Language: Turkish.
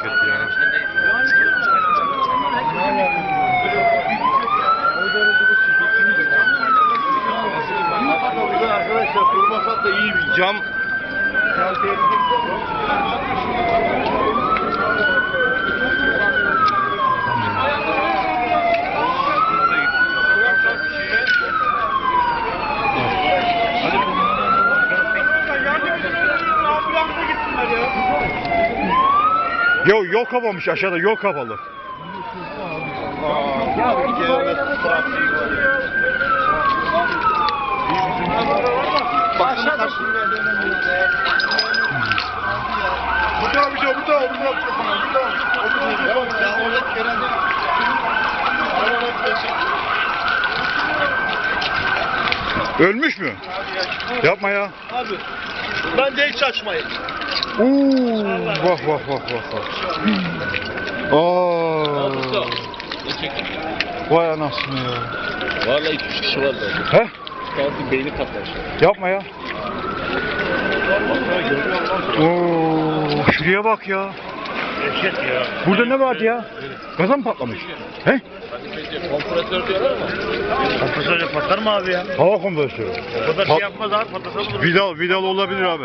felaket ya. Arkadaşlar durmasak da iyi bir Cam yol kapamış aşağıda, yol kapalı. Ölmüş mü? Yapma ya. Abi bence hiç açmayın. Bak. Aa. Vay anasını ya. Vallahi 2-3 kişi var da. He? Kendisi beyni patlamış. Yapma ya. Oo, şuraya bak ya. Dehşet ya. Burada ne vardı ya? Gaza mı patlamış? He? Kompresör diyorlar ama. Kompresör patlar mı abi ya? Hava kompresörü. O kadar şey yapmaz abi, patlasa olur. Vidalı olabilir abi.